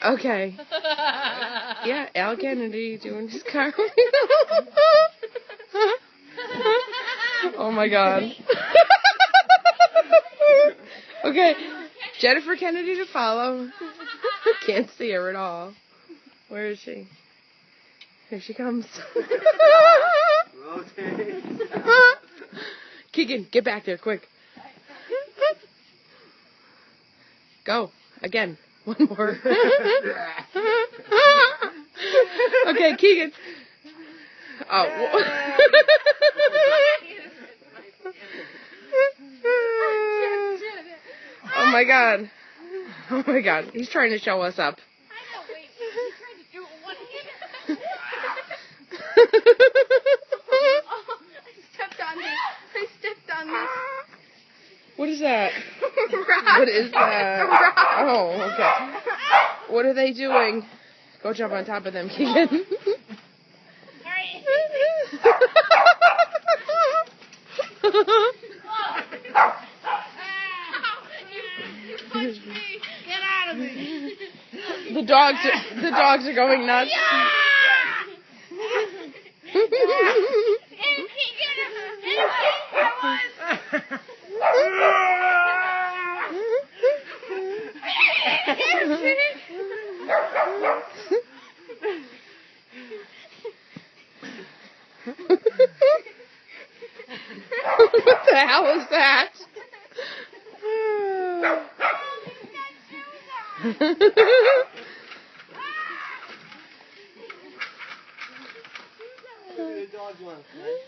Okay. Yeah, Al Kennedy doing his cartwheel. Oh my God. Okay, Jennifer Kennedy to follow. Can't see her at all. Where is she? Here she comes. Keegan, get back there, quick. Go. Again. One more. Okay, Keegan. Oh. Oh my God. Oh my God. He's trying to show us up. I know, wait. He's trying to do it one hand. Oh, I stepped on this. What is that? Rock. What is that? Rock. Oh, okay. What are they doing? Go jump on top of them, Keegan. Get out of me. The dogs are going nuts. What the hell is that? The dog wants, right?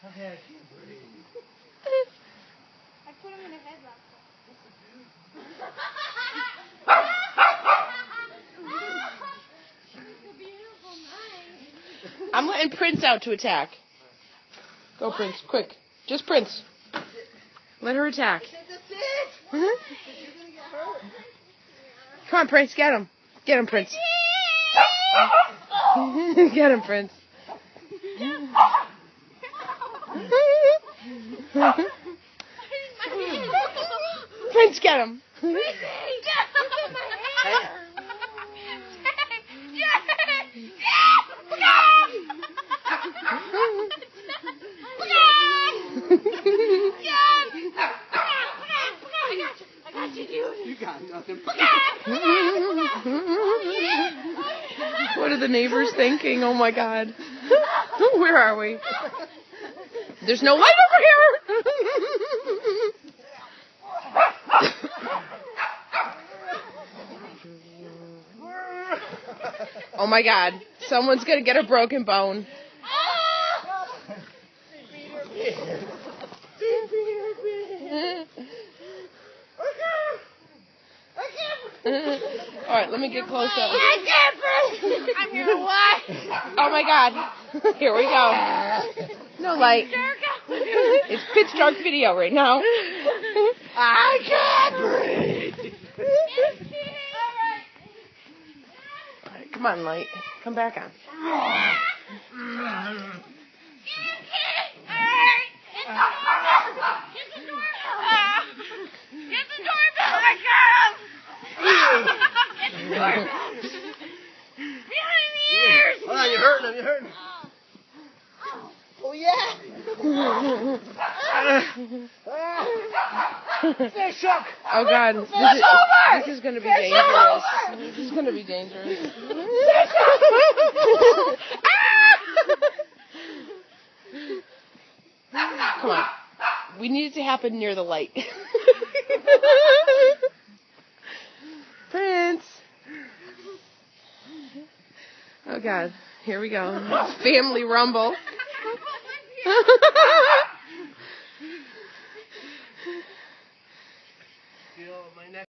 Okay, I can't breathe. I put him in a headlock. I'm letting Prince out to attack. Go, Prince, quick. Just Prince. Let her attack. Come on, Prince, get him. Get him, Prince. Get him, Prince. Prince, get him. You got nothing. What are the neighbors thinking? Oh my God. Where are we? There's no light over here. Oh my God. Someone's going to get a broken bone. All right, let me get close up. I can't breathe. I'm here to watch. Oh my God. Here we go. No light. It's pitch dark video right now. I can't breathe. All right, come on, light. Come back on. Hold on, you're hurting him, you're hurting him. Oh, yeah. Fish hook. Oh God, this is going to be dangerous. This is going to be dangerous. Come on. We need it to happen near the light. Prince. Oh God, here we go. Family rumble. Feel my neck.